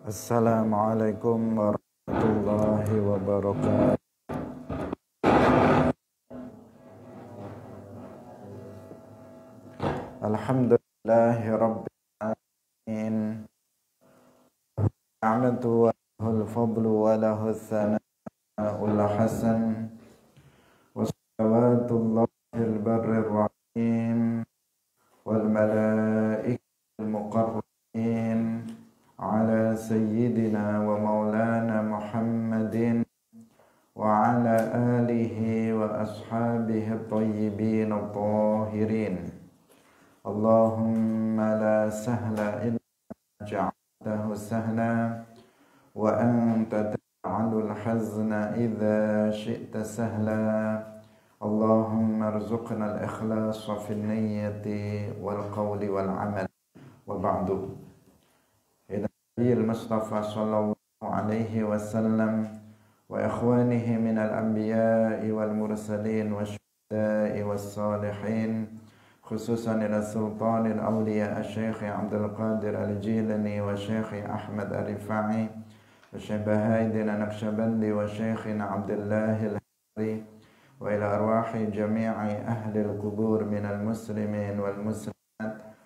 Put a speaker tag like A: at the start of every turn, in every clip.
A: Assalamualaikum warahmatullahi wabarakatuh. Alhamdulillahi rabbil alamin. Ni'matu wa lahul fadlu wa lahul thana'ul hasan. Wa salawatullahil barrir rahim wal malaikatil muqarrabin ala sayyidina wa maulana Muhammadin wa ala alihi wa ashabihi at-tayyibin at-tahirin. Allahumma la sahla illa ja'altahu sahla wa anta taj'alul hazna idza syi'ta sahla. Allahumma arzuqna al-ikhlas fil niyyati wal qawli wal amal. Wa ba'du. Nabiyyil Mustafa sallallahu alaihi wasallam wa ikhwanihi minal anbiya'i wal mursalin wasyuhada'i was salihin, khususan ila sultanil awliya Syekh Abdul Qadir Al-Jilani wa Syekh Ahmad Ar-Rifa'i wa Syekh Bahaidin Naqsyabandi wa Syekh Abdullah Al-Hari wa ila arwahi jami'i ahli al-qubur minal muslimin wal muslimat.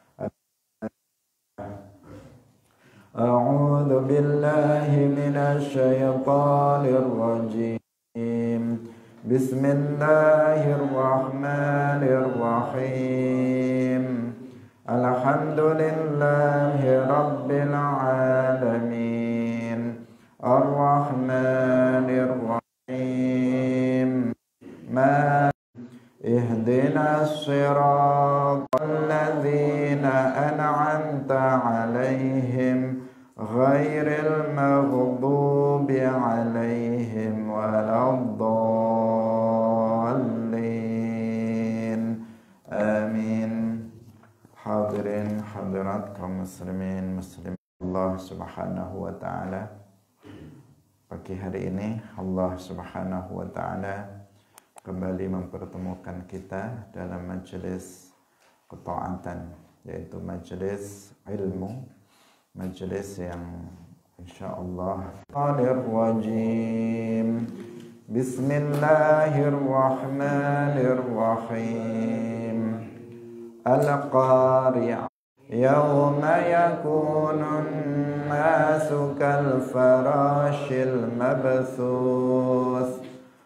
A: A'udzu billahi minasy syaithanir rajim. Bismillahirrahmanirrahim. Alhamdulillahi rabbil alamin. Ar-Rahmanir Rahim. Ihdinas siratal ladzina an'amta 'alaihim ghairil maghdubi 'alaihim waladdallin. Amin. Hadirin hadirat kaum muslimin muslimat Allah Subhanahu wa taala. Pagi hari ini Allah Subhanahu wa taala kembali mempertemukan kita dalam majelis ketaatan, yaitu majelis ilmu, majelis yang insyaallah Bismillahirrahmanirrahim. Bismillahirrahmanirrahim. Al-Qari'ah. Yawma yakunun nasu kal farashil mabthus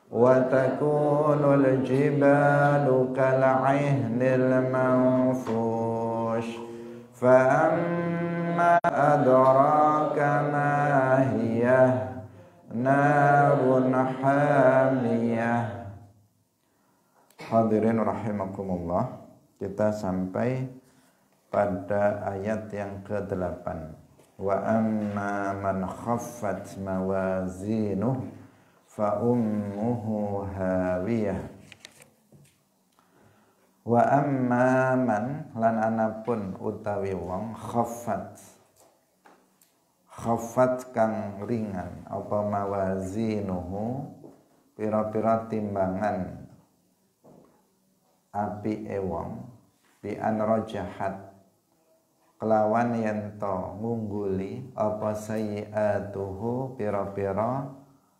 A: wa takunul jibalu kal 'ihnil manfush fa amma adraka ma hiya narun hamiyah. Hadirin rahimakumullah, kita sampai pada ayat yang ke-8. Wa amma man khaffat mawazinuh fa ummuhu hawiyah. Wa amma man lan anapun utawi wong khaffat kang ringan apa mawazinuhu pira-pira timbangan api wong bi an rajahat kelawan yen to ngungguli apa sayyi'atuhu pira-pira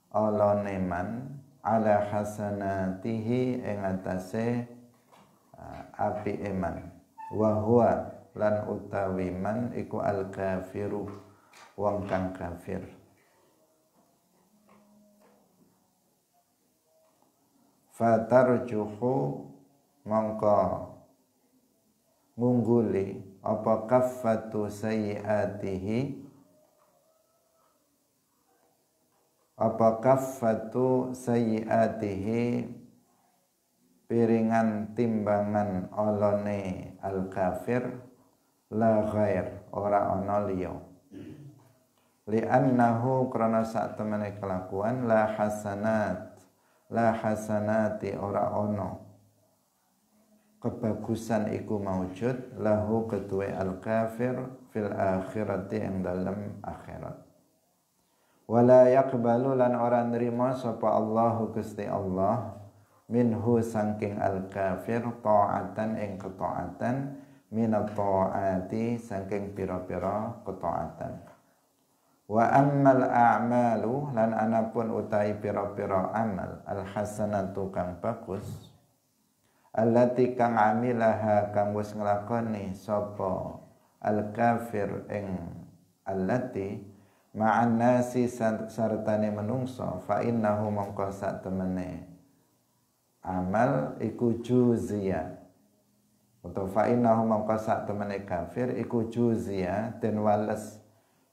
A: ala neman ala hasanatihi ing atase api eman. Wa huwa lan utawi man iku al kafiru wong kang kafir. Fatarjuhu mongko ngungguli apa kaffatu sayyiatihi piringan timbangan olone al kafir la ghair ora ana liya li annahu krana sak temene kelakuan la hasanati ora ana kebagusan iku maujud lahu kedue al-kafir fil akhirati ing dalem akhirat. Wala yaqbalu lan ora nrimo sapa Allahu Gusti Allah minhu saking al-kafir ta'atan ing ketaatan minat ta'ati saking pira-pira ketaatan. Wa ammal a'malu lan anapun utai pira-pira amal al-hasanatu kang bagus allati kang amilaha kang wis nglakoni sapa al-kafir ing allati ma'an nasi sartane menungso fa innahu mongko sak temene amal iku juzia atau fa innahu mongko sak temene kafir iku juzia den wales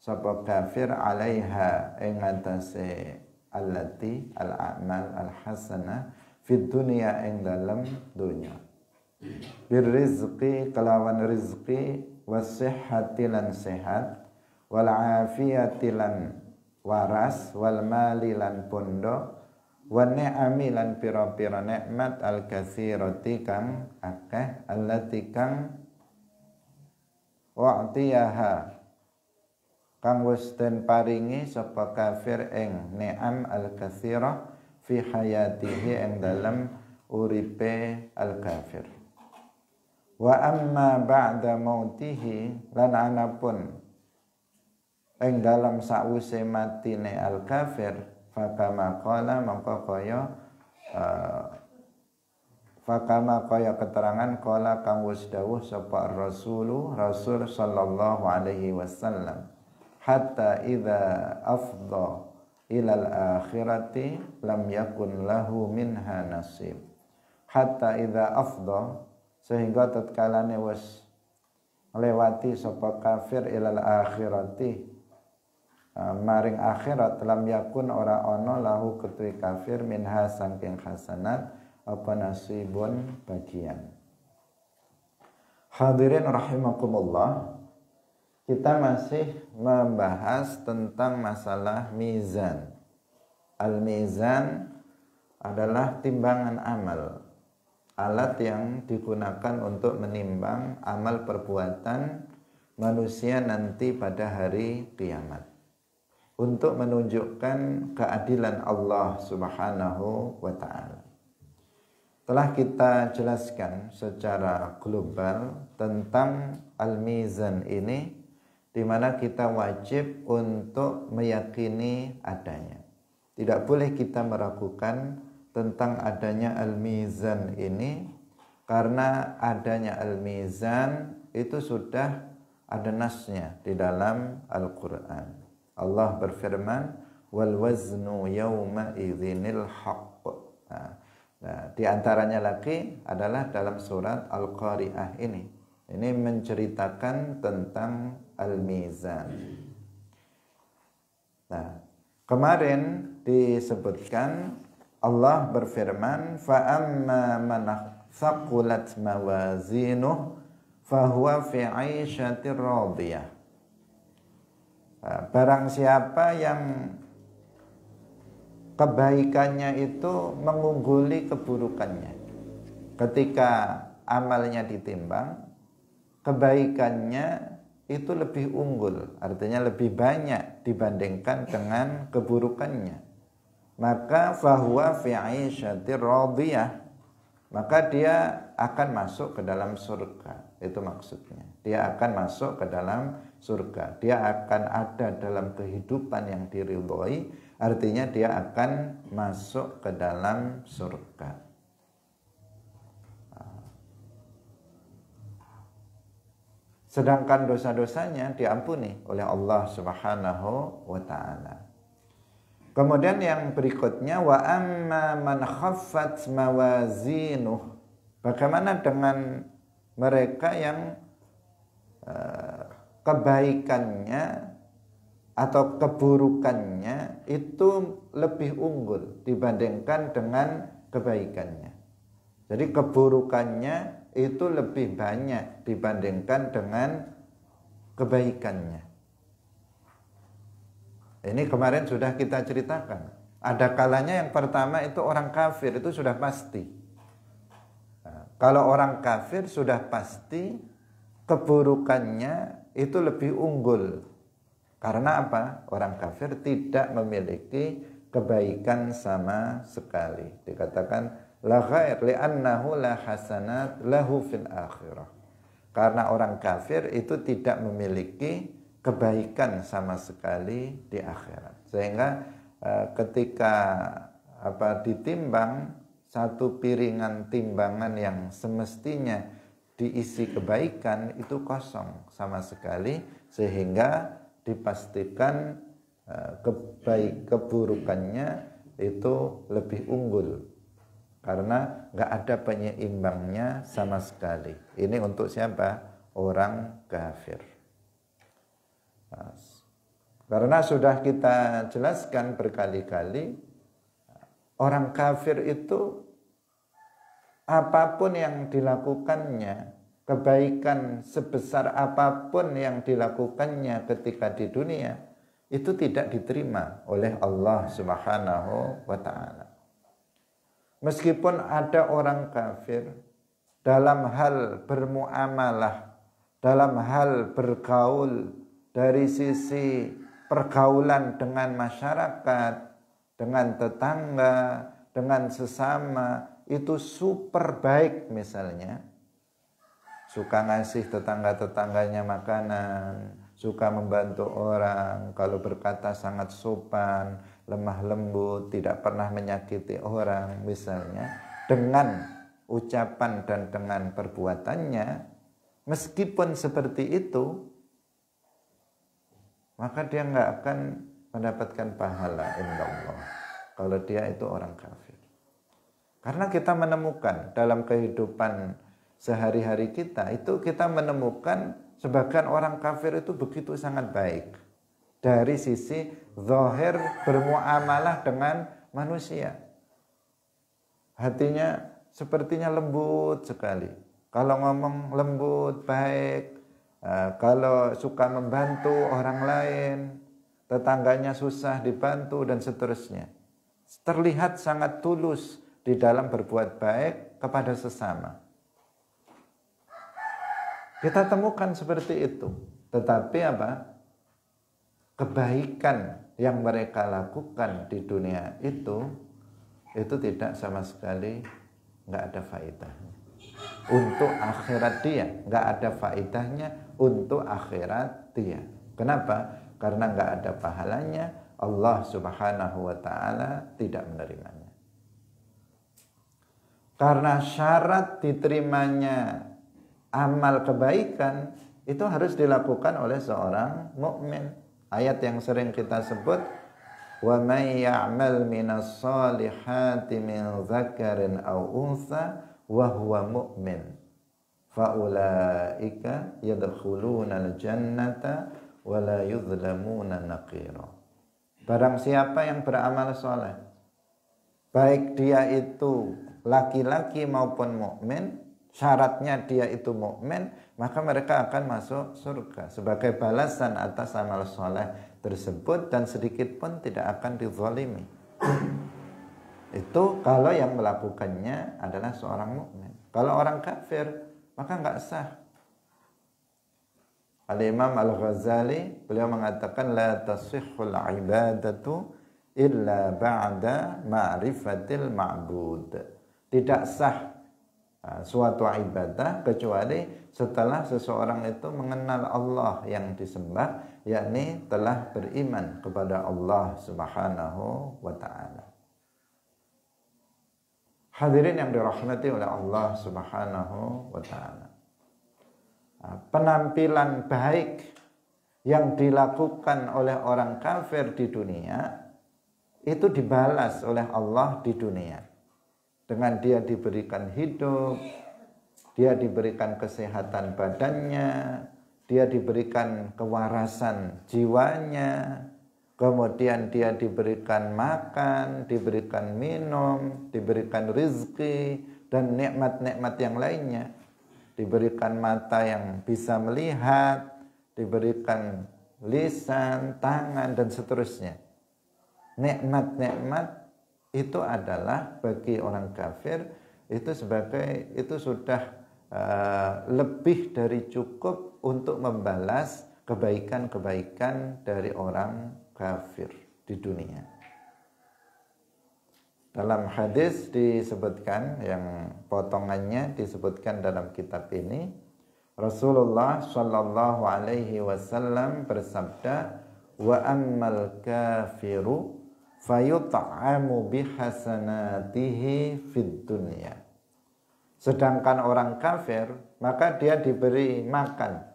A: sapa kafir alaiha ing atase allati al-a'mal al-hasanah fid dunya ing dalam dunya birrizqi kelawan rizqi wasihhati lan sehat wal afiyati lan waras wal mali lan pondo wa ni'ami lan pira-pira nikmat al katsirati kang akeh allati kang wa'tiyaha kang wis den paringi sapa kafir ing ni'am al katsirah fi hayatihi ing dalam uripe al-kafir. Wa amma ba'da mautihi lan anapun ing dalam sause matine al-kafir fakama qala mongko kaya keterangan qala kang wis dawuh sapa rasul sallallahu alaihi wasallam hatta idza afdha ilal akhirati lam yakun lahu minha nasib hatta idza afdha sehingga tatkalane wis lewati sapa kafir ilal akhirati maring akhirat lam yakun ora ana lahu ketui kafir minha saking hasanat apa nasibun bagian. Hadirin rahimakumullah, kita masih membahas tentang masalah mizan. Al-mizan adalah timbangan amal, alat yang digunakan untuk menimbang amal perbuatan manusia nanti pada hari kiamat, untuk menunjukkan keadilan Allah Subhanahu wa ta'ala. Telah kita jelaskan secara global tentang al-mizan ini, di mana kita wajib untuk meyakini adanya. Tidak boleh kita meragukan tentang adanya al-mizan ini, karena adanya al-mizan itu sudah ada nasnya di dalam Al-Quran. Allah berfirman, wal waznu yawma idzinil haqq. Nah, di antaranya lagi adalah dalam surat Al-Qari'ah ini. Ini menceritakan tentang al-mizan. Nah, kemarin disebutkan Allah berfirman, fa amma man thaqulat mawazinuh fahuwa fi 'aisyatir radiyah. Barang siapa yang kebaikannya itu mengungguli keburukannya, ketika amalnya ditimbang, kebaikannya itu lebih unggul, artinya lebih banyak dibandingkan dengan keburukannya, maka fahuwa fi 'aisyatir radiyah, maka dia akan masuk ke dalam surga. Itu maksudnya, dia akan masuk ke dalam surga, dia akan ada dalam kehidupan yang diridhoi, artinya dia akan masuk ke dalam surga. Sedangkan dosa-dosanya diampuni oleh Allah Subhanahu wa ta'ala. Kemudian yang berikutnya, wa amma man khaffat mawazinuh. Bagaimana dengan mereka yang kebaikannya atau keburukannya itu lebih unggul dibandingkan dengan kebaikannya. Jadi keburukannya itu lebih banyak dibandingkan dengan kebaikannya. Ini kemarin sudah kita ceritakan. Ada kalanya yang pertama itu orang kafir, itu sudah pasti. Kalau orang kafir sudah pasti keburukannya itu lebih unggul. Karena apa? Orang kafir tidak memiliki kebaikan sama sekali. Dikatakan la khair li'annahu la hasanat lahu fil akhirah. Karena orang kafir itu tidak memiliki kebaikan sama sekali di akhirat. Sehingga ketika ditimbang satu piringan timbangan yang semestinya diisi kebaikan itu kosong sama sekali, sehingga dipastikan keburukannya itu lebih unggul karena nggak ada penyeimbangnya sama sekali. Ini untuk siapa? Orang kafir. Karena sudah kita jelaskan berkali-kali, orang kafir itu apapun yang dilakukannya, kebaikan sebesar apapun yang dilakukannya ketika di dunia, itu tidak diterima oleh Allah Subhanahu wa ta'ala. Meskipun ada orang kafir dalam hal bermuamalah, dalam hal bergaul, dari sisi pergaulan dengan masyarakat, dengan tetangga, dengan sesama, itu super baik misalnya. Suka ngasih tetangga-tetangganya makanan, suka membantu orang, kalau berkata sangat sopan, lemah lembut, tidak pernah menyakiti orang misalnya, dengan ucapan dan dengan perbuatannya, meskipun seperti itu, maka dia nggak akan mendapatkan pahala indallah kalau dia itu orang kafir. Karena kita menemukan dalam kehidupan sehari-hari kita, itu kita menemukan sebagian orang kafir itu begitu sangat baik dari sisi zahir bermuamalah dengan manusia. Hatinya sepertinya lembut sekali. Kalau ngomong lembut, baik. Kalau suka membantu orang lain, tetangganya susah dibantu dan seterusnya. Terlihat sangat tulus di dalam berbuat baik kepada sesama. Kita temukan seperti itu. Tetapi kebaikan yang mereka lakukan di dunia itu tidak sama sekali nggak ada faedahnya. Untuk akhirat dia nggak ada faedahnya, untuk akhirat dia. Kenapa? Karena nggak ada pahalanya, Allah Subhanahu wa ta'ala tidak menerimanya. Karena syarat diterimanya amal kebaikan itu harus dilakukan oleh seorang mukmin. Ayat yang sering kita sebut, wa may ya'mal minas solihati min dzakarin aw untha wa huwa mu'min faulaika yadkhulunal jannata wa la yuzlamuna naqira. Barang siapa yang beramal soleh, baik dia itu laki-laki maupun mukmin, syaratnya dia itu mukmin, maka mereka akan masuk surga sebagai balasan atas amal soleh tersebut, dan sedikit pun tidak akan dizalimi. Itu kalau yang melakukannya adalah seorang mukmin. Kalau orang kafir, maka nggak sah. Al-Imam Al-Ghazali, beliau mengatakan la tasihhul ibadatu illa ba'da ma'rifatil ma'bud. Tidak sah suatu ibadah kecuali setelah seseorang itu mengenal Allah yang disembah, yakni telah beriman kepada Allah Subhanahu wa ta'ala. Hadirin yang dirahmati oleh Allah Subhanahu wa ta'ala, penampilan baik yang dilakukan oleh orang kafir di dunia itu dibalas oleh Allah di dunia. Dengan dia diberikan hidup, dia diberikan kesehatan badannya, dia diberikan kewarasan jiwanya, kemudian dia diberikan makan, diberikan minum, diberikan rizki, dan nikmat-nikmat yang lainnya. Diberikan mata yang bisa melihat, diberikan lisan, tangan, dan seterusnya. Nikmat-nikmat itu adalah bagi orang kafir itu sudah lebih dari cukup untuk membalas kebaikan-kebaikan dari orang kafir di dunia. Dalam hadis disebutkan, yang potongannya disebutkan dalam kitab ini, Rasulullah Shallallahu Alaihi Wasallam bersabda, wa ammal kafiru fayut'amu bihasanatihi fid dunya. Sedangkan orang kafir, maka dia diberi makan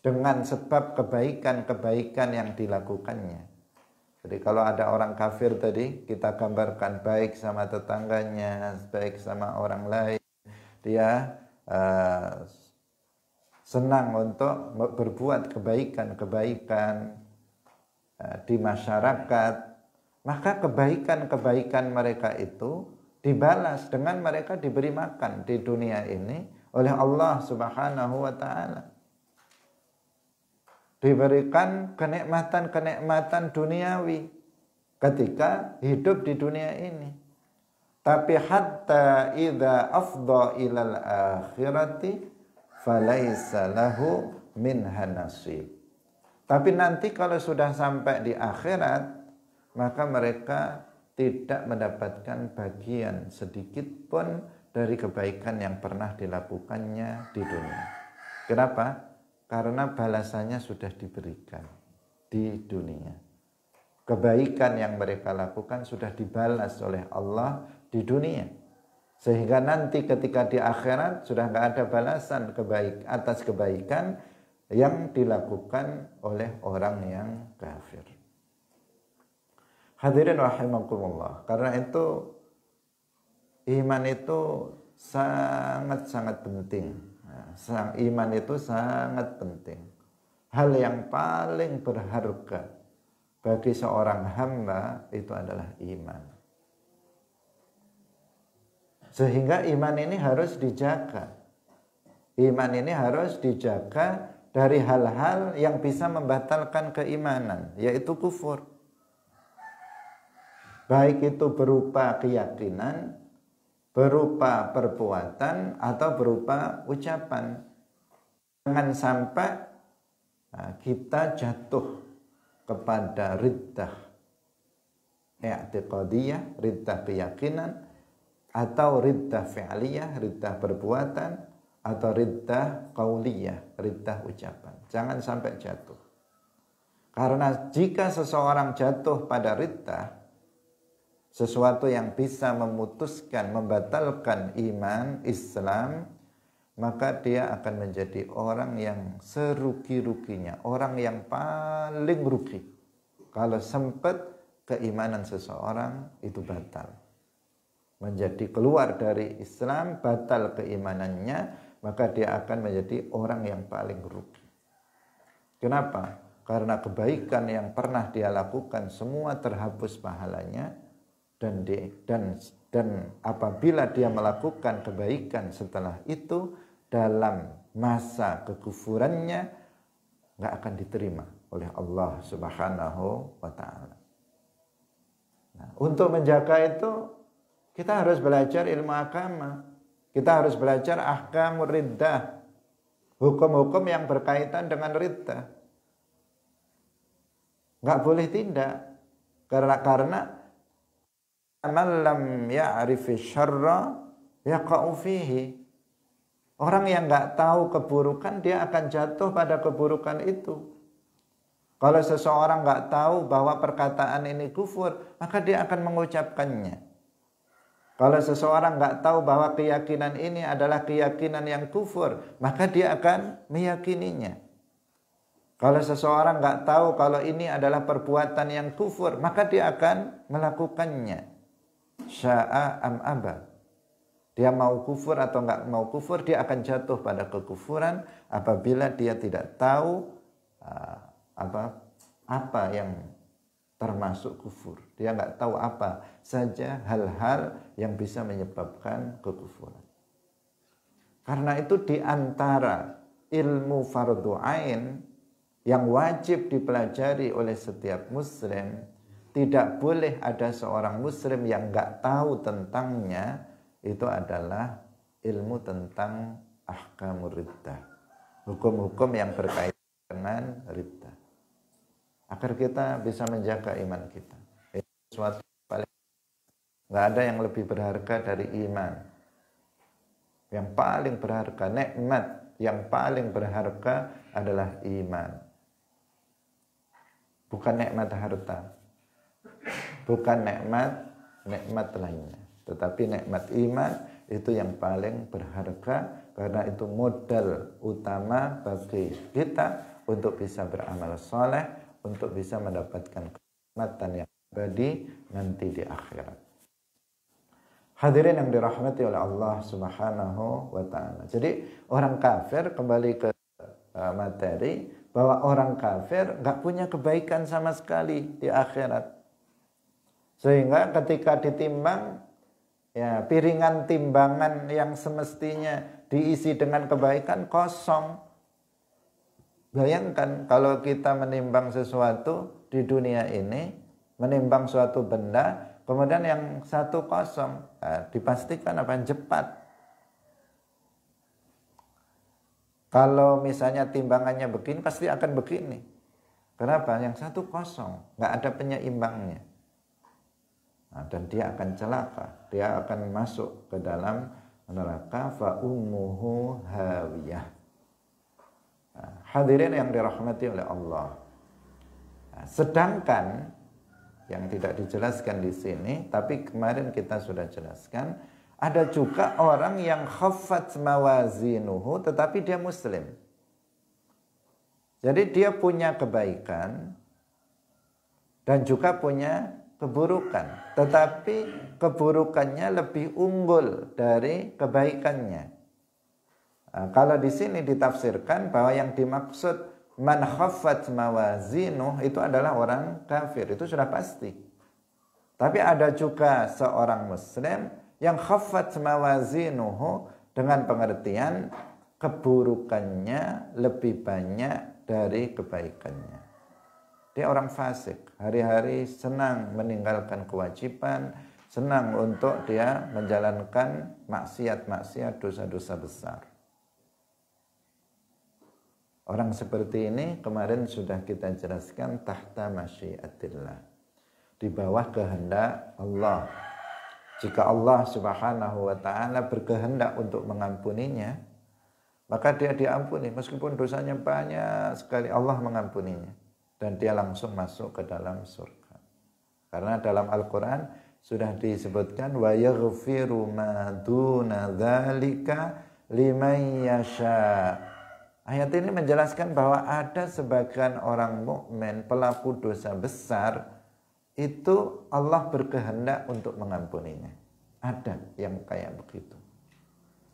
A: dengan sebab kebaikan-kebaikan yang dilakukannya. Jadi kalau ada orang kafir tadi, kita gambarkan baik sama tetangganya, baik sama orang lain, dia senang untuk berbuat kebaikan-kebaikan di masyarakat, maka kebaikan-kebaikan mereka itu dibalas dengan mereka diberi makan di dunia ini oleh Allah Subhanahu wa ta'ala. Diberikan kenikmatan-kenikmatan duniawi ketika hidup di dunia ini. Tapi hatta idza afdha ilal akhirati falaisa lahu minha nasib. Tapi nanti kalau sudah sampai di akhirat, maka mereka tidak mendapatkan bagian sedikit pun dari kebaikan yang pernah dilakukannya di dunia. Kenapa? Karena balasannya sudah diberikan di dunia. Kebaikan yang mereka lakukan sudah dibalas oleh Allah di dunia. Sehingga nanti ketika di akhirat sudah nggak ada balasan atas kebaikan yang dilakukan oleh orang yang kafir. Hadirin rahimakumullah. Karena itu iman itu sangat-sangat penting. Iman itu sangat penting. Hal yang paling berharga bagi seorang hamba itu adalah iman. Sehingga iman ini harus dijaga. Iman ini harus dijaga dari hal-hal yang bisa membatalkan keimanan, yaitu kufur. Baik itu berupa keyakinan, berupa perbuatan, atau berupa ucapan. Jangan sampai kita jatuh kepada riddah i'tiqadiyah, riddah keyakinan, atau riddah fi'liyah, riddah perbuatan, atau riddah qauliyah, riddah ucapan. Jangan sampai jatuh. Karena jika seseorang jatuh pada riddah, sesuatu yang bisa memutuskan, membatalkan iman Islam, maka dia akan menjadi orang yang serugi-ruginya, orang yang paling rugi. Kalau sempat keimanan seseorang itu batal, menjadi keluar dari Islam, batal keimanannya, maka dia akan menjadi orang yang paling rugi. Kenapa? Karena kebaikan yang pernah dia lakukan semua terhapus pahalanya. Dan apabila dia melakukan kebaikan setelah itu, dalam masa kekufurannya nggak akan diterima oleh Allah Subhanahu wa ta'ala. Nah, untuk menjaga itu kita harus belajar ilmu agama. Kita harus belajar ahkamur riddah, hukum-hukum yang berkaitan dengan riddah. Nggak boleh tidak, karena man lam ya'rifi syarra yaqa'u fihi. Orang yang enggak tahu keburukan, dia akan jatuh pada keburukan itu. Kalau seseorang enggak tahu bahwa perkataan ini kufur, maka dia akan mengucapkannya. Kalau seseorang enggak tahu bahwa keyakinan ini adalah keyakinan yang kufur, maka dia akan meyakininya. Kalau seseorang enggak tahu kalau ini adalah perbuatan yang kufur, maka dia akan melakukannya. Sya'a am aba. Dia mau kufur atau enggak mau kufur, dia akan jatuh pada kekufuran apabila dia tidak tahu apa yang termasuk kufur. Dia enggak tahu apa saja hal-hal yang bisa menyebabkan kekufuran. Karena itu di antara ilmu fardhu ain yang wajib dipelajari oleh setiap muslim, tidak boleh ada seorang muslim yang enggak tahu tentangnya, itu adalah ilmu tentang ahkamur riddah, hukum-hukum yang berkaitan dengan riddah, agar kita bisa menjaga iman kita. Itu sesuatu paling, nggak ada yang lebih berharga dari iman. Yang paling berharga, nikmat yang paling berharga adalah iman. Bukan nikmat harta, bukan nikmat lainnya, tetapi nikmat iman itu yang paling berharga, karena itu modal utama bagi kita untuk bisa beramal soleh, untuk bisa mendapatkan kenikmatan yang abadi nanti di akhirat. Hadirin yang dirahmati oleh Allah Subhanahu wa ta'ala. Jadi orang kafir, kembali ke materi, bahwa orang kafir nggak punya kebaikan sama sekali di akhirat. Sehingga ketika ditimbang, ya piringan timbangan yang semestinya diisi dengan kebaikan kosong. Bayangkan kalau kita menimbang sesuatu di dunia ini, menimbang suatu benda, kemudian yang satu kosong, nah, dipastikan apa yang cepat. Kalau misalnya timbangannya begini, pasti akan begini. Kenapa? Yang satu kosong, nggak ada penyeimbangnya. Nah, dan dia akan celaka, dia akan masuk ke dalam neraka, fa ummuhu hawiyah. Nah, hadirin yang dirahmati oleh Allah. Nah, sedangkan yang tidak dijelaskan di sini, tapi kemarin kita sudah jelaskan, ada juga orang yang khaffat mawazinuhu tetapi dia muslim. Jadi dia punya kebaikan dan juga punya keburukan, tetapi keburukannya lebih unggul dari kebaikannya. Nah, kalau di sini ditafsirkan bahwa yang dimaksud man khaffat mawazinuh itu adalah orang kafir, itu sudah pasti. Tapi ada juga seorang muslim yang khaffat mawazinuhu dengan pengertian keburukannya lebih banyak dari kebaikannya. Dia orang fasik, hari-hari senang meninggalkan kewajiban, senang untuk dia menjalankan maksiat-maksiat, dosa-dosa besar. Orang seperti ini kemarin sudah kita jelaskan tahta masyiatillah, di bawah kehendak Allah. Jika Allah Subhanahu wa ta'ala berkehendak untuk mengampuninya, maka dia diampuni. Meskipun dosanya banyak sekali, Allah mengampuninya. Dan dia langsung masuk ke dalam surga. Karena dalam Al-Quran sudah disebutkan, وَيَغْفِرُ مَا دُونَ ذَلِكَ لِمَنْ يَشَاءُ. Ayat ini menjelaskan bahwa ada sebagian orang mukmin pelaku dosa besar, itu Allah berkehendak untuk mengampuninya. Ada yang kayak begitu.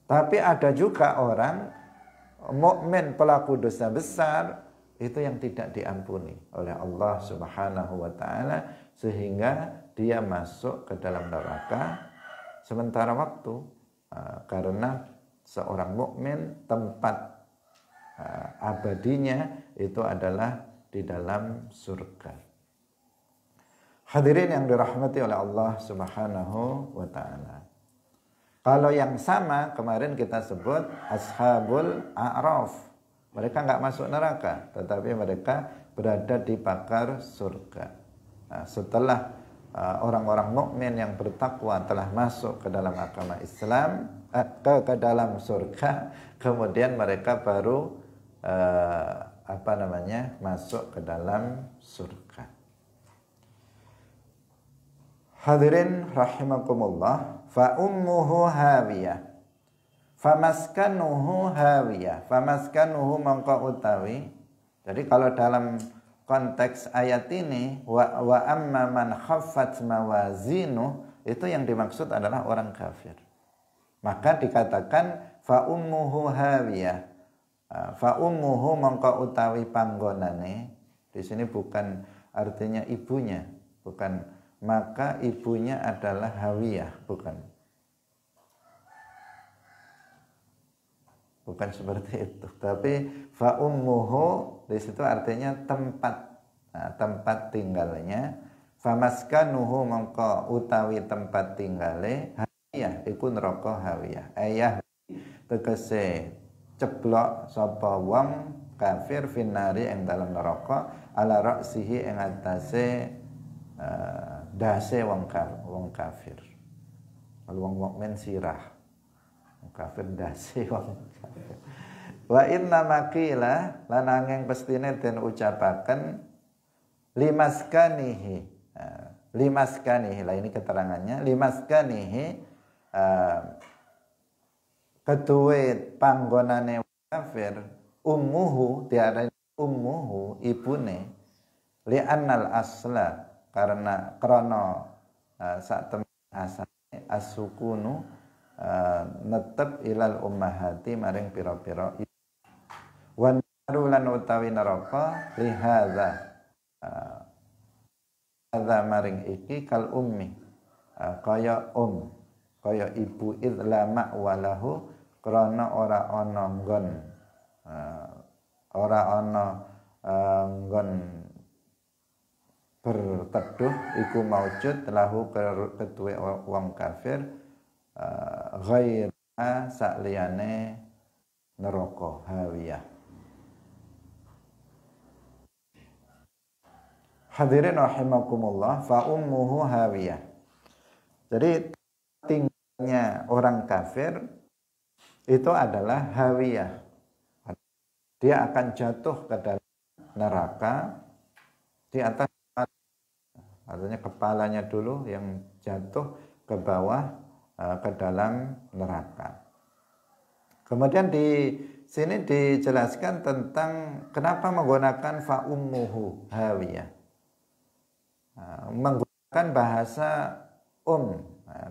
A: Tapi ada juga orang mukmin pelaku dosa besar itu yang tidak diampuni oleh Allah Subhanahu wa ta'ala, sehingga dia masuk ke dalam neraka sementara waktu, karena seorang mukmin tempat abadinya itu adalah di dalam surga. Hadirin yang dirahmati oleh Allah Subhanahu wa ta'ala. Kalau yang sama kemarin kita sebut ashabul a'raf. Mereka nggak masuk neraka, tetapi mereka berada di pagar surga. Nah, setelah orang-orang mukmin yang bertakwa telah masuk ke dalam agama Islam, ke dalam surga, kemudian mereka baru masuk ke dalam surga. Hadirin rahimakumullah, fa ummuhu hawiyah, famaskanuhu hawiyah. Famaskanuhu mangko utawi. Jadi kalau dalam konteks ayat ini, wa amma man khaffat mawazinu, itu yang dimaksud adalah orang kafir. Maka dikatakan fa ummuhu hawiyah. Fa ummuhu mangko utawi panggonane. Di sini bukan artinya ibunya, bukan. Maka ibunya adalah hawiyah, bukan seperti itu. Tapi fa ummuhu di situ artinya tempat, tempat tinggalnya. Famaskanuhu mongko utawi tempat tinggale hawiyah iku neraka hawiyah. Ayah tegese ceblok sapa wong kafir finari ing dalam neraka ala ra'sihi ing atase dase wong kafir. Kalau wong mukmin sirah, wong kafir dase wong kafir. Wa inna maqila lan angin pestine den ucapaken limaskanihi. Limaskanihi lah ini keterangannya. Limaskanihi ketuwe panggonane kafir ummuhu diarani ummuhu ibune li annal asla karena krana sak temen asale asukunu netep ilal ummahati maring pira-pira wan lan utawi neraka li hadza hadza maring iki kal ummi kaya kaya ibu idlama walahu krana ora ana nggon berteduh iku maujud lahu kedue wong kafir ghaira sakliyane neraka hawiyah. Hadirin rahimakumullah, fa ummuhu hawiyah. Jadi tinggalnya orang kafir itu adalah hawiyah. Dia akan jatuh ke dalam neraka di atas, artinya kepalanya dulu yang jatuh ke bawah ke dalam neraka. Kemudian di sini dijelaskan tentang kenapa menggunakan fa ummuhu hawiyah. Menggunakan bahasa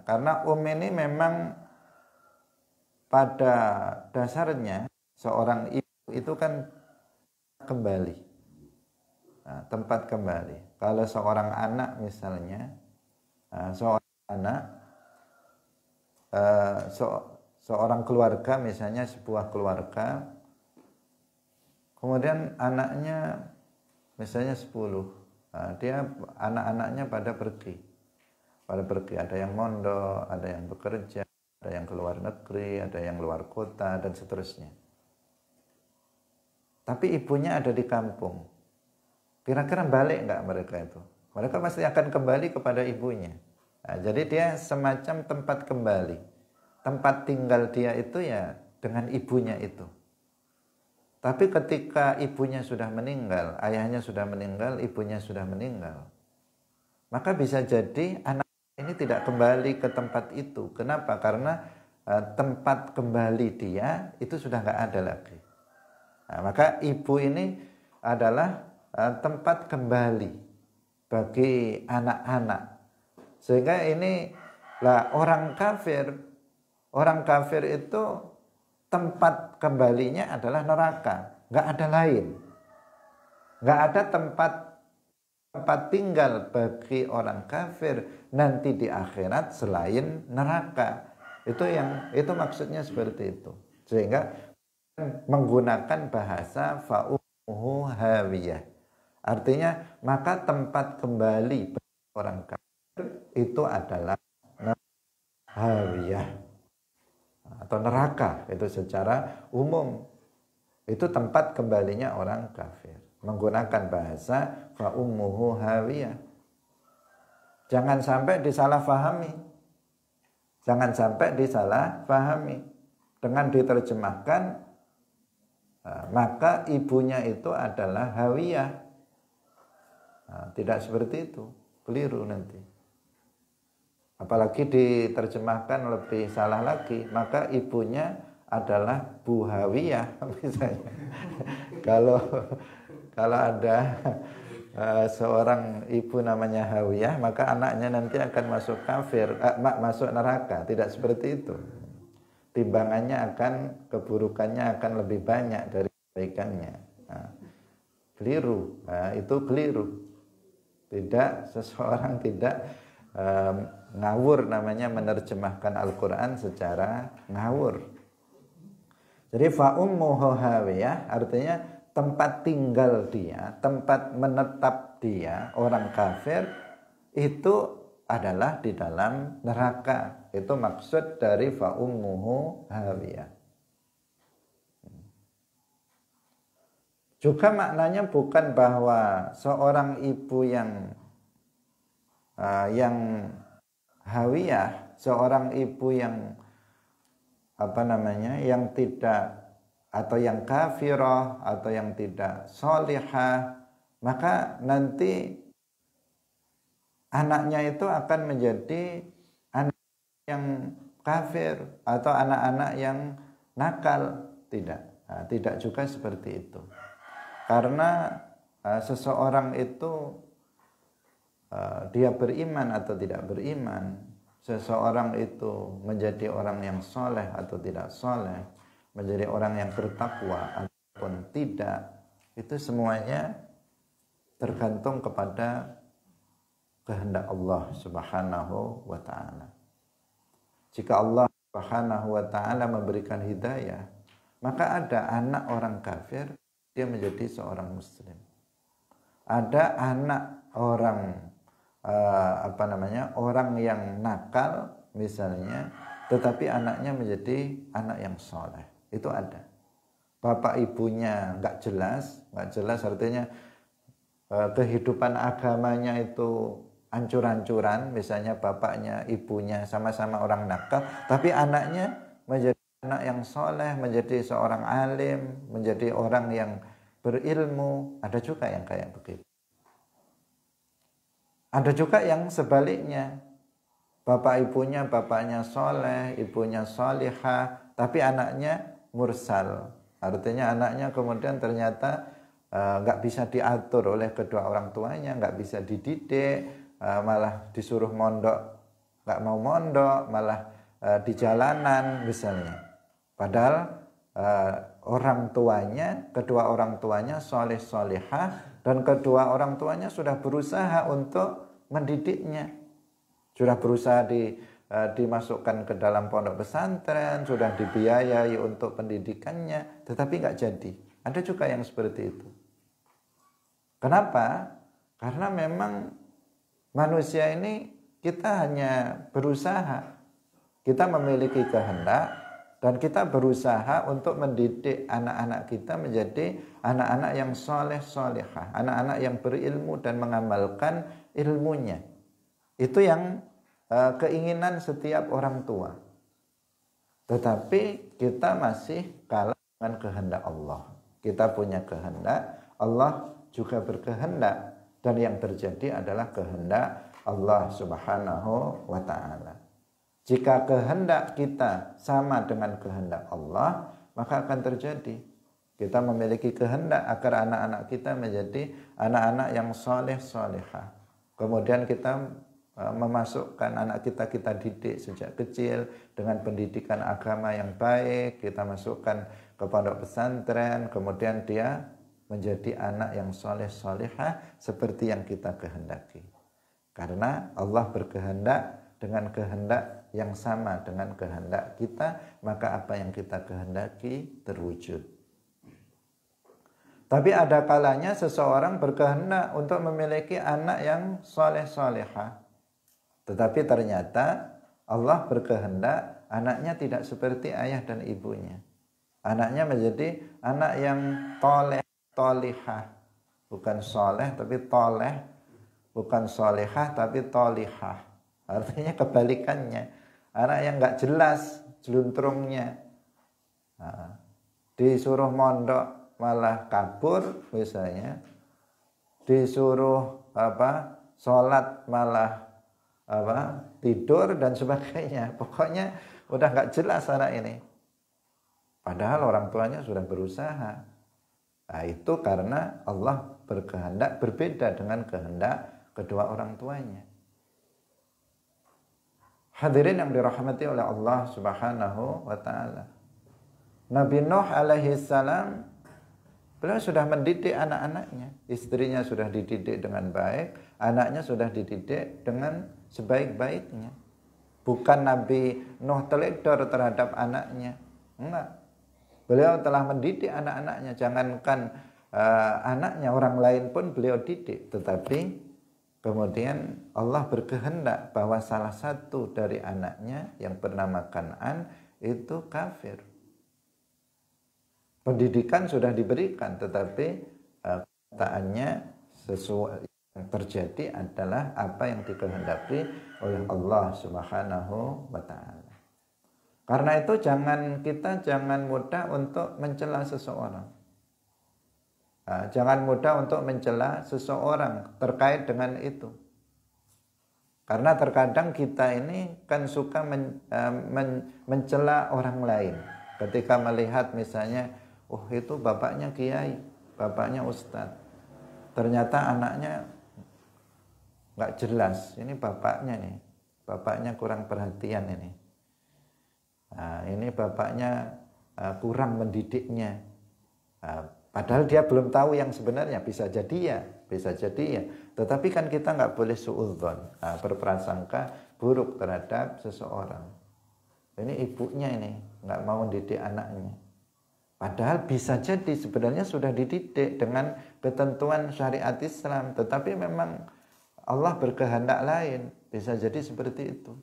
A: karena ini memang pada dasarnya seorang ibu itu kan kembali, tempat kembali. Kalau seorang anak misalnya, seorang keluarga misalnya, sebuah keluarga, kemudian anaknya misalnya 10, dia anak-anaknya pada pergi, ada yang mondok, ada yang bekerja, ada yang keluar negeri, ada yang luar kota dan seterusnya. Tapi ibunya ada di kampung. Kira-kira balik nggak mereka itu? Mereka pasti akan kembali kepada ibunya. Nah, jadi dia semacam tempat kembali. Tempat tinggal dia itu ya dengan ibunya itu. Tapi ketika ibunya sudah meninggal, ayahnya sudah meninggal, ibunya sudah meninggal, maka bisa jadi anak ini tidak kembali ke tempat itu. Kenapa? Karena tempat kembali dia itu sudah nggak ada lagi. Nah, maka ibu ini adalah tempat kembali bagi anak-anak. Sehingga ini lah orang kafir itu tempat kembalinya adalah neraka, nggak ada lain, nggak ada tempat tinggal bagi orang kafir nanti di akhirat selain neraka. Itu maksudnya seperti itu. Sehingga menggunakan bahasa fa'umuhu hawiyah. Artinya maka tempat kembali orang kafir itu adalah hawiyah atau neraka. Itu secara umum. Itu tempat kembalinya orang kafir. Menggunakan bahasa fa'umuhu hawiyah. Jangan sampai disalahfahami. Dengan diterjemahkan maka ibunya itu adalah hawiyah. Tidak seperti itu, keliru nanti. Apalagi diterjemahkan lebih salah lagi, maka ibunya adalah Bu Hawiyah misalnya. Kalau ada seorang ibu namanya Hawiyah, maka anaknya nanti akan masuk kafir, masuk neraka. Tidak seperti itu. Timbangannya keburukannya akan lebih banyak dari kebaikannya. Keliru, itu keliru. Seseorang tidak ngawur, namanya menerjemahkan Al-Quran secara ngawur. Jadi fa'ummuhu hawiyah artinya tempat tinggal dia, tempat menetap dia, orang kafir itu adalah di dalam neraka. Itu maksud dari fa ummuhu hawiyah. Juga maknanya bukan bahwa seorang ibu yang hawiyah, seorang ibu yang yang tidak atau yang kafirah atau yang tidak solihah, maka nanti anaknya itu akan menjadi anak yang kafir atau anak-anak yang nakal. Tidak juga seperti itu. Karena seseorang itu dia beriman atau tidak beriman, seseorang itu menjadi orang yang soleh atau tidak soleh, menjadi orang yang bertakwa ataupun tidak, itu semuanya tergantung kepada kehendak Allah Subhanahu wa ta'ala. Jika Allah Subhanahu wa ta'ala memberikan hidayah, maka ada anak orang kafir, dia menjadi seorang muslim. Ada anak orang orang yang nakal misalnya, tetapi anaknya menjadi anak yang soleh. Itu ada. Bapak ibunya nggak jelas artinya kehidupan agamanya itu hancur-hancuran, misalnya bapaknya, ibunya sama-sama orang nakal, tapi anaknya menjadi anak yang soleh, menjadi seorang alim, menjadi orang yang berilmu. Ada juga yang kayak begitu. Ada juga yang sebaliknya, bapaknya soleh, ibunya solihah, tapi anaknya mursal. Artinya anaknya kemudian ternyata nggak bisa diatur oleh kedua orang tuanya, nggak bisa dididik, malah disuruh mondok, nggak mau mondok, malah di jalanan misalnya. Padahal kedua orang tuanya soleh solihah, dan kedua orang tuanya sudah berusaha untuk mendidiknya, sudah berusaha dimasukkan ke dalam pondok pesantren, sudah dibiayai untuk pendidikannya, tetapi nggak jadi. Ada juga yang seperti itu. Kenapa? Karena memang manusia ini kita hanya berusaha, kita memiliki kehendak, dan kita berusaha untuk mendidik anak-anak kita menjadi anak-anak yang soleh solehah, anak-anak yang berilmu dan mengamalkan ilmunya. Itu yang keinginan setiap orang tua. Tetapi kita masih kalah dengan kehendak Allah. Kita punya kehendak, Allah juga berkehendak, dan yang terjadi adalah kehendak Allah Subhanahu wa ta'ala. Jika kehendak kita sama dengan kehendak Allah, maka akan terjadi. Kita memiliki kehendak agar anak-anak kita menjadi anak-anak yang soleh solehah. Kemudian kita memasukkan anak kita didik sejak kecil dengan pendidikan agama yang baik. Kita masukkan ke pondok pesantren, kemudian dia menjadi anak yang soleh solehah seperti yang kita kehendaki. Karena Allah berkehendak dengan kehendak yang sama dengan kehendak kita, maka apa yang kita kehendaki terwujud. Tapi ada kalanya seseorang berkehendak untuk memiliki anak yang soleh solehah, tetapi ternyata Allah berkehendak anaknya tidak seperti ayah dan ibunya. Anaknya menjadi anak yang tolihah, bukan soleh tapi toleh, bukan solehah tapi tolihah. Artinya kebalikannya. Anak yang nggak jelas jeluntrungnya, disuruh mondok malah kabur misalnya, disuruh sholat malah tidur dan sebagainya. Pokoknya udah nggak jelas anak ini. Padahal orang tuanya sudah berusaha. Nah, itu karena Allah berkehendak berbeda dengan kehendak kedua orang tuanya. Hadirin yang dirahmati oleh Allah Subhanahu wa ta'ala. Nabi Nuh alaihi salam, beliau sudah mendidik anak-anaknya. Istrinya sudah dididik dengan baik, anaknya sudah dididik dengan sebaik-baiknya. Bukan Nabi Nuh teledor terhadap anaknya. Enggak. Beliau telah mendidik anak-anaknya. Jangankan anaknya, orang lain pun beliau didik. Tetapi kemudian Allah berkehendak bahwa salah satu dari anaknya yang bernama Kan'an itu kafir. Pendidikan sudah diberikan, tetapi kenyataannya sesuai yang terjadi adalah apa yang dikehendaki oleh Allah Subhanahu wa taala. Karena itu kita jangan mudah untuk mencela seseorang. Jangan mudah untuk mencela seseorang terkait dengan itu. Karena terkadang kita ini kan suka mencela orang lain. Ketika melihat misalnya, oh itu bapaknya kiai, bapaknya ustadz. Ternyata anaknya nggak jelas, ini bapaknya kurang perhatian ini. Nah, ini bapaknya kurang mendidiknya. Padahal dia belum tahu yang sebenarnya, bisa jadi ya. Tetapi kan kita nggak boleh suudzon, berprasangka buruk terhadap seseorang. Ini ibunya ini nggak mau mendidik anaknya. Padahal bisa jadi sebenarnya sudah dididik dengan ketentuan syariat Islam, tetapi memang Allah berkehendak lain, bisa jadi seperti itu.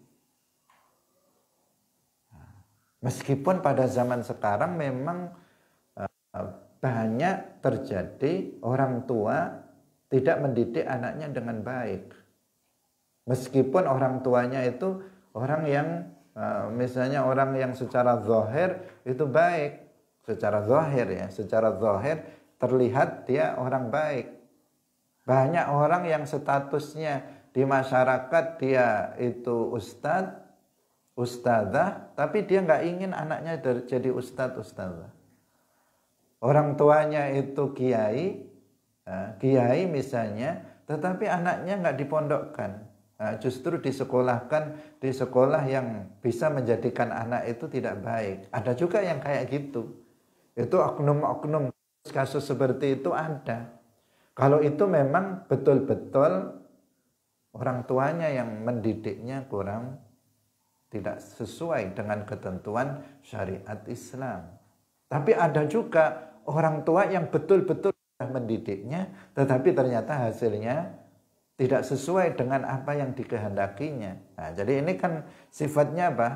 A: Meskipun pada zaman sekarang memang banyak terjadi orang tua tidak mendidik anaknya dengan baik. Meskipun orang tuanya itu orang yang misalnya orang yang secara zahir itu baik, secara zahir terlihat dia orang baik. Banyak orang yang statusnya di masyarakat dia itu ustadz, ustadzah, tapi dia nggak ingin anaknya jadi ustadz, ustadzah. Orang tuanya itu kiai misalnya, tetapi anaknya nggak dipondokkan. Justru disekolahkan di sekolah yang bisa menjadikan anak itu tidak baik. Ada juga yang kayak gitu. Itu oknum-oknum, kasus seperti itu ada. Kalau itu memang betul-betul orang tuanya yang mendidiknya kurang tidak sesuai dengan ketentuan syariat Islam. Tapi ada juga orang tua yang betul-betul mendidiknya, tetapi ternyata hasilnya tidak sesuai dengan apa yang dikehendakinya. Nah, jadi ini kan sifatnya apa?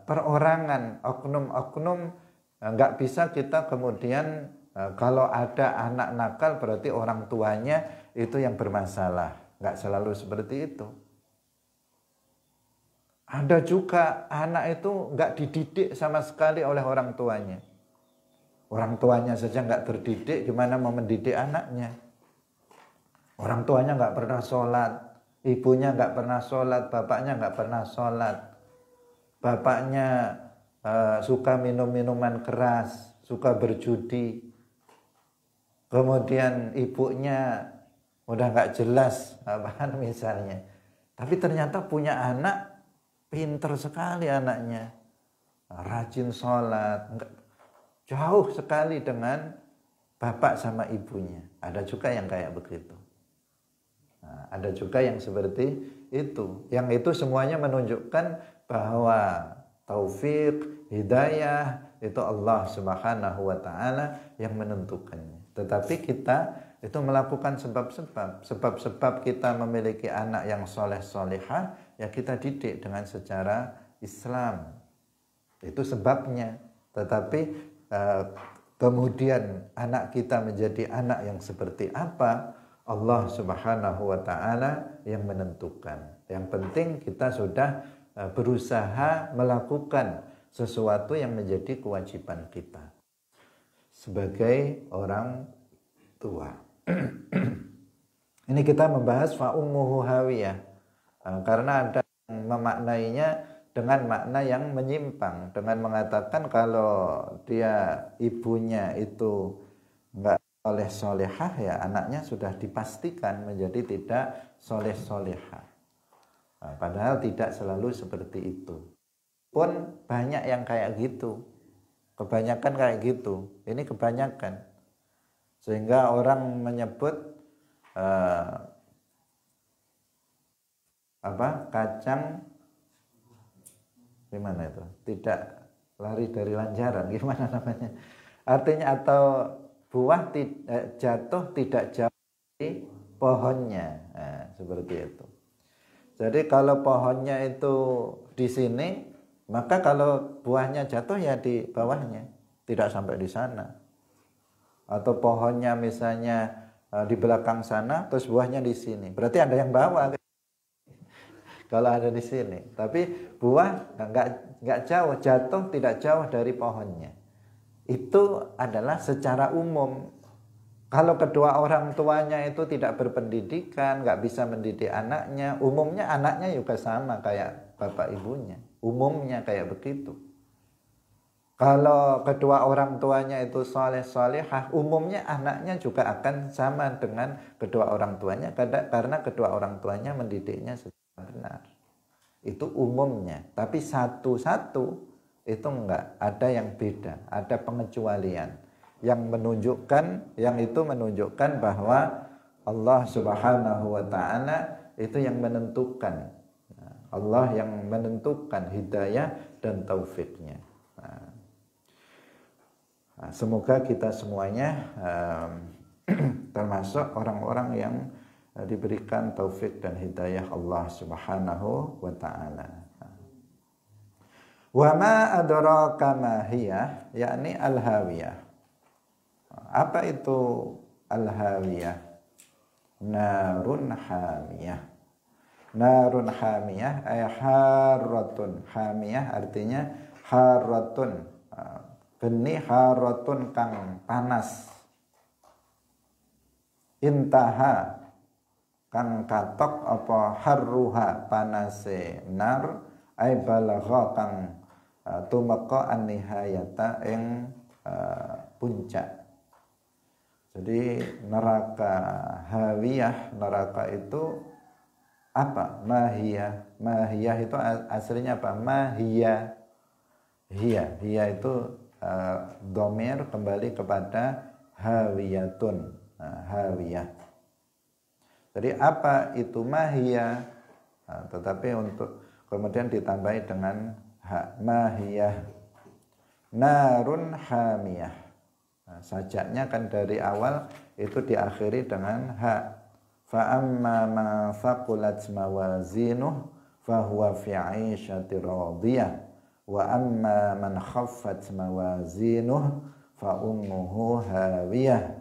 A: Perorangan, oknum-oknum. Nggak bisa kita kemudian kalau ada anak nakal berarti orang tuanya itu yang bermasalah. Nggak selalu seperti itu. Ada juga anak itu nggak dididik sama sekali oleh orang tuanya. Orang tuanya saja nggak terdidik, gimana mau mendidik anaknya? Orang tuanya nggak pernah sholat, ibunya nggak pernah sholat, bapaknya nggak pernah sholat. Bapaknya suka minum minuman keras, suka berjudi. Kemudian ibunya udah nggak jelas apaan misalnya. Tapi ternyata punya anak pinter sekali anaknya, rajin sholat, jauh sekali dengan bapak sama ibunya. Ada juga yang kayak begitu. Nah, ada juga yang seperti itu. Yang itu semuanya menunjukkan bahwa taufik, hidayah itu Allah Subhanahu wa taala yang menentukannya. Tetapi kita itu melakukan sebab-sebab kita memiliki anak yang soleh-solehah, ya kita didik dengan secara Islam. Itu sebabnya. Tetapi kemudian anak kita menjadi anak yang seperti apa, Allah Subhanahu wa taala yang menentukan. Yang penting kita sudah berusaha melakukan sesuatu yang menjadi kewajiban kita sebagai orang tua. Ini kita membahas fa ummuhu hawiyah, karena ada yang memaknainya dengan makna yang menyimpang, dengan mengatakan kalau dia ibunya itu enggak soleh-solehah, ya anaknya sudah dipastikan menjadi tidak soleh-solehah. Nah, padahal tidak selalu seperti itu. Pun banyak yang kayak gitu. Kebanyakan kayak gitu. Ini kebanyakan. Sehingga orang menyebut kacang gimana itu? Tidak lari dari lanjaran, gimana namanya? Artinya atau buah jatuh tidak jauh dari pohonnya. Nah, seperti itu. Jadi kalau pohonnya itu di sini, maka kalau buahnya jatuh ya di bawahnya, tidak sampai di sana. Atau pohonnya misalnya di belakang sana, terus buahnya di sini, berarti ada yang bawa. Kalau ada di sini, tapi buah nggak jauh, jatuh tidak jauh dari pohonnya. Itu adalah secara umum. Kalau kedua orang tuanya itu tidak berpendidikan, nggak bisa mendidik anaknya, umumnya anaknya juga sama kayak bapak ibunya. Umumnya kayak begitu. Kalau kedua orang tuanya itu soleh-solehah, umumnya anaknya juga akan sama dengan kedua orang tuanya, karena kedua orang tuanya mendidiknya secara benar. Itu umumnya. Tapi satu-satu itu enggak, ada yang beda, ada pengecualian yang itu menunjukkan bahwa Allah Subhanahu wa taala itu yang menentukan. Allah yang menentukan hidayah dan taufiknya. Semoga kita semuanya termasuk orang-orang yang diberikan taufik dan hidayah Allah Subhanahu wa taala. Wa ma adraka ma hiya, yakni al-hawiyah. Apa itu al-hawiyah? Narun hamiyah. Narun hamiyah ay harratun. Hamiyah artinya harratun. Geni harratun kang panas. Intaha kang katok apa harruha panase nar ay balagha kang tumeka an-nihayata ing puncak. Jadi neraka hawiyah, neraka itu apa? Mahiyah. Mahiyah itu aslinya apa? Mahiyah. Hiya itu dhamir kembali kepada hawiyatun. Hawiyah. Jadi apa itu mahiyah? Tetapi untuk kemudian ditambahi dengan ha, mahiyah. Narun hamiyah. Sajaknya kan dari awal itu diakhiri dengan ha. Fa amma ma faqulat mawazinuh fa huwa fi 'ishatir radiyah wa amma man khaffat mawazinuh fa ummuhu hawiyah.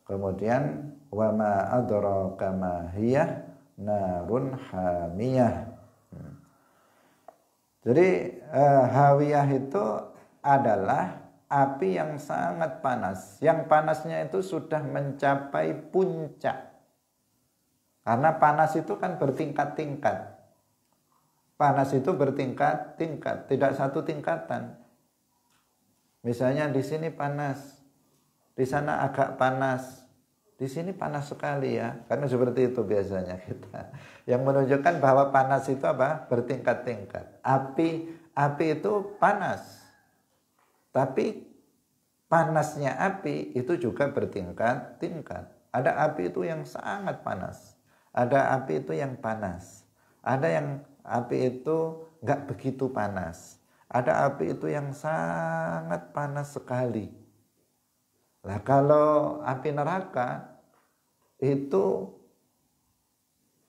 A: Kemudian wa ma adraka ma hiya narun hamiyah. Jadi hawiyah itu adalah api yang sangat panas. Yang panasnya itu sudah mencapai puncak. Karena panas itu kan bertingkat-tingkat. Panas itu bertingkat-tingkat, tidak satu tingkatan. Misalnya di sini panas, di sana agak panas, di sini panas sekali ya. Karena seperti itu biasanya kita. Yang menunjukkan bahwa panas itu apa? Bertingkat-tingkat. Api itu panas. Tapi panasnya api itu juga bertingkat-tingkat. Ada api itu yang sangat panas. Ada api itu yang panas. Ada yang api itu nggak begitu panas. Ada api itu yang sangat panas sekali. Nah, kalau api neraka itu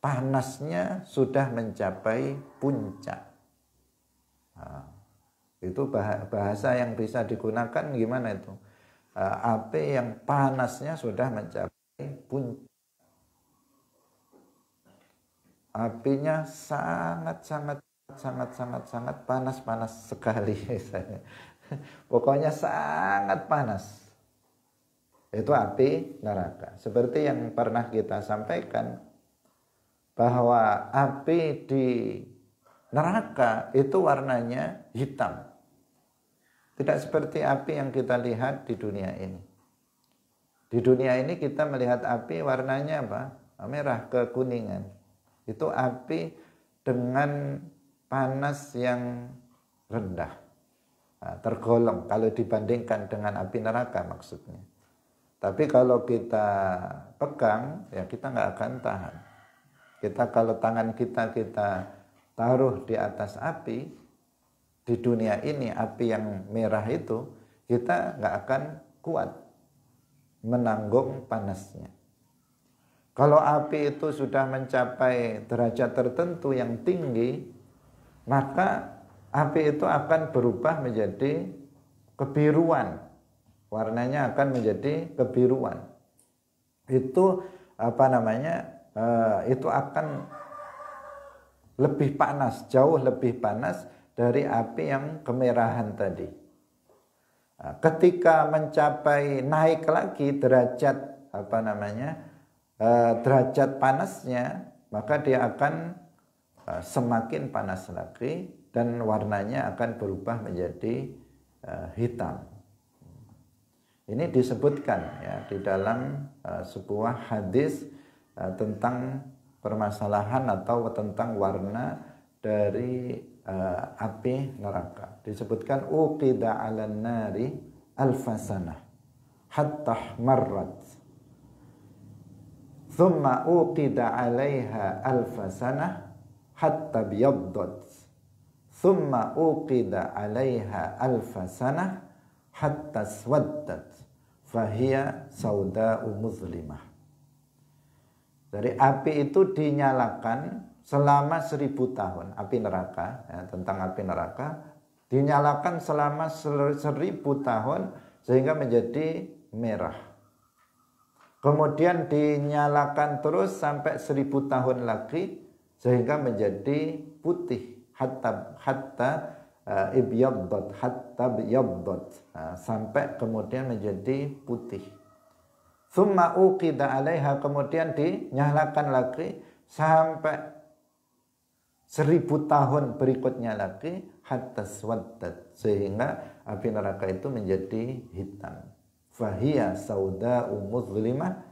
A: panasnya sudah mencapai puncak. Nah, itu bahasa yang bisa digunakan gimana itu? Api yang panasnya sudah mencapai puncak. Apinya sangat panas sekali misalnya. Pokoknya sangat panas. Itu api neraka. Seperti yang pernah kita sampaikan bahwa api di neraka itu warnanya hitam. Tidak seperti api yang kita lihat di dunia ini. Di dunia ini kita melihat api warnanya apa? Merah kekuningan. Itu api dengan panas yang rendah. Nah, tergolong kalau dibandingkan dengan api neraka maksudnya. Tapi kalau kita pegang, ya kita nggak akan tahan. Kalau tangan kita taruh di atas api, di dunia ini api yang merah itu, kita nggak akan kuat menanggung panasnya. Kalau api itu sudah mencapai derajat tertentu yang tinggi, maka api itu akan berubah menjadi kebiruan. Warnanya akan menjadi kebiruan. Itu itu akan lebih panas, jauh lebih panas dari api yang kemerahan tadi. Ketika mencapai naik lagi derajat derajat panasnya, maka dia akan semakin panas lagi dan warnanya akan berubah menjadi hitam. Ini disebutkan ya di dalam sebuah hadis tentang permasalahan atau tentang warna dari api neraka. Disebutkan uqida 'alan nari alfasanah hatta marrat. Thumma uqida 'alaiha alfasanah hatta biyaddat. Thumma uqida 'alaiha alfasanah hatta swaddat. Fahiya sauda'u muzlimah. Jadi api itu dinyalakan selama 1000 tahun. Api neraka, ya, tentang api neraka dinyalakan selama 1000 tahun sehingga menjadi merah. Kemudian dinyalakan terus sampai 1000 tahun lagi sehingga menjadi putih. Hatta ibyaddat, sampai kemudian menjadi putih. Tsumma uqida 'alaiha, kemudian dinyalakan lagi sampai 1000 tahun berikutnya lagi, hatta swaddat, sehingga api neraka itu menjadi hitam. Fahiya sauda'u muzlimah,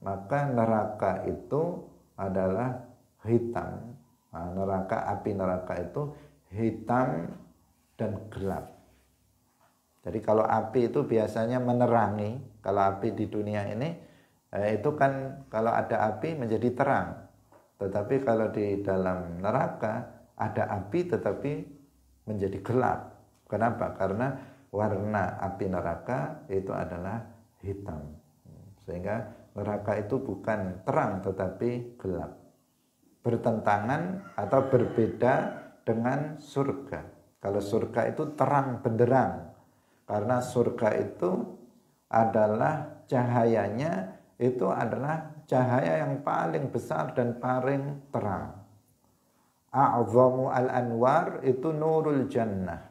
A: maka neraka itu adalah hitam. Api neraka itu hitam dan gelap. Jadi kalau api itu biasanya menerangi, kalau api di dunia ini itu kan kalau ada api menjadi terang. Tetapi kalau di dalam neraka ada api tetapi menjadi gelap. Kenapa? Karena warna api neraka itu adalah hitam. Sehingga neraka itu bukan terang tetapi gelap. Bertentangan atau berbeda dengan surga. Kalau surga itu terang benderang. Karena surga itu adalah cahayanya, itu adalah cahaya yang paling besar dan paling terang. A'zamu al-anwar itu nurul jannah.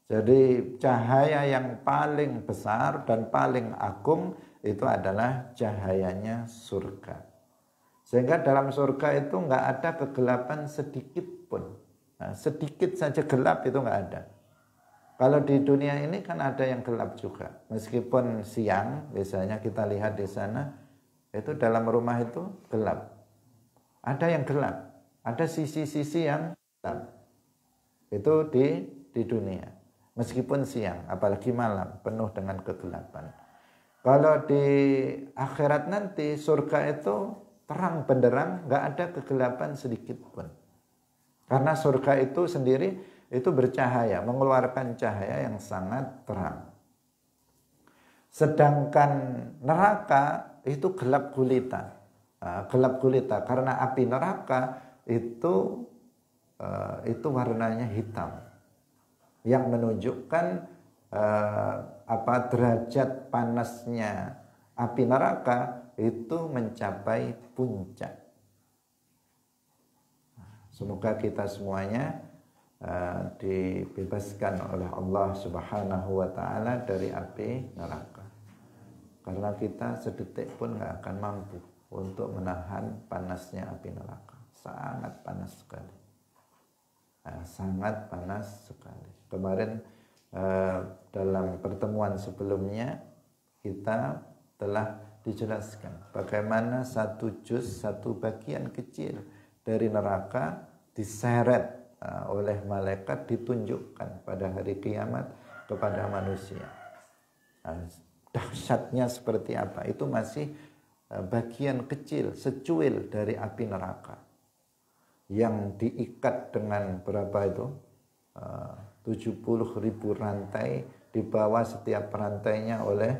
A: Jadi cahaya yang paling besar dan paling agung itu adalah cahayanya surga. Sehingga dalam surga itu enggak ada kegelapan sedikit pun. Nah, sedikit saja gelap itu enggak ada. Kalau di dunia ini kan ada yang gelap juga. Meskipun siang, biasanya kita lihat di sana, itu dalam rumah itu gelap. Ada yang gelap. Ada sisi-sisi yang gelap. Itu di dunia. Meskipun siang, apalagi malam, penuh dengan kegelapan. Kalau di akhirat nanti, surga itu terang benderang, nggak ada kegelapan sedikit pun. Karena surga itu sendiri itu bercahaya, mengeluarkan cahaya yang sangat terang. Sedangkan neraka itu gelap gulita. Gelap gulita karena api neraka itu warnanya hitam. Yang menunjukkan derajat panasnya api neraka itu mencapai puncak. Semoga kita semuanya dibebaskan oleh Allah Subhanahu wa taala dari api neraka. Karena kita sedetik pun nggak akan mampu untuk menahan panasnya api neraka. Sangat panas sekali. Sangat panas sekali. Kemarin dalam pertemuan sebelumnya kita telah dijelaskan bagaimana satu juz, satu bagian kecil dari neraka diseret oleh malaikat, ditunjukkan pada hari kiamat kepada manusia. Dahsyatnya seperti apa? Itu masih bagian kecil, secuil dari api neraka yang diikat dengan berapa itu? 70.000 rantai, di bawah setiap rantainya oleh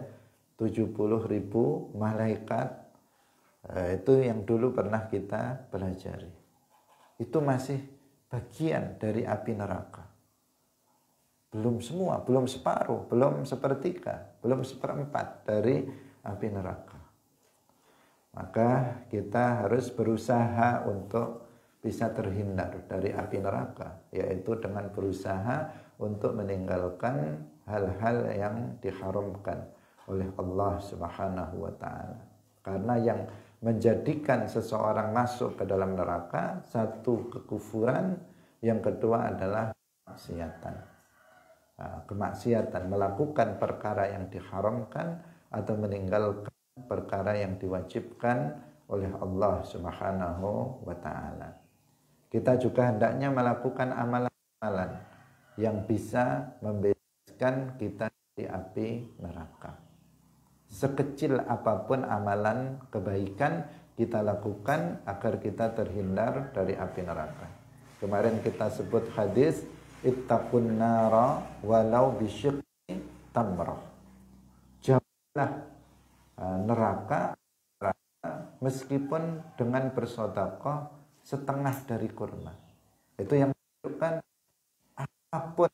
A: 70.000 malaikat Itu yang dulu pernah kita pelajari. Itu masih bagian dari api neraka. Belum semua, belum separuh, belum sepertiga, belum seperempat dari api neraka. Maka kita harus berusaha untuk bisa terhindar dari api neraka, yaitu dengan berusaha untuk meninggalkan hal-hal yang diharamkan oleh Allah Subhanahu wa taala. Karena yang menjadikan seseorang masuk ke dalam neraka, satu kekufuran, yang kedua adalah kemaksiatan. Kemaksiatan, melakukan perkara yang diharamkan atau meninggalkan perkara yang diwajibkan oleh Allah Subhanahu wa taala. Kita juga hendaknya melakukan amalan-amalan yang bisa membebaskan kita dari api neraka. Sekecil apapun amalan kebaikan kita lakukan agar kita terhindar dari api neraka. Kemarin kita sebut hadis ittaqun nara walau bisyiqqi tamrah. Jauhilah neraka meskipun dengan bersedekah setengah dari kurma. Itu yang menunjukkan apapun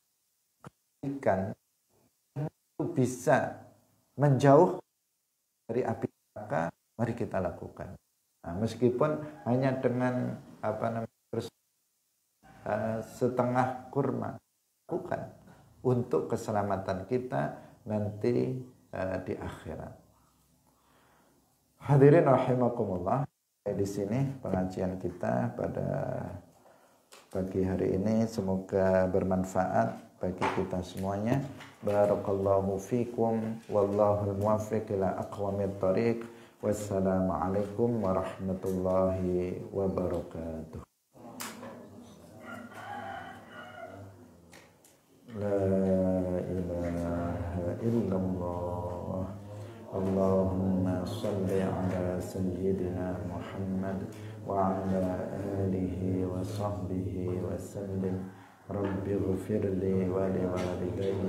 A: kebaikan itu bisa menjauh dari api neraka, mari kita lakukan. Meskipun hanya dengan setengah kurma, lakukan untuk keselamatan kita nanti di akhirat. Hadirin rahimakumullah, di sini pengajian kita pada pagi hari ini, semoga bermanfaat bagi kita semuanya. Barakallahu fikum wallahul muwaffiq ila aqwamit thariq. Wassalamualaikum warahmatullahi wabarakatuh. La ilaha illallah. Allahumma salli ala sayyidina Muhammad wa ala alihi wa sahbihi wa sallim. Rabbi ghfirli wa liwalidayya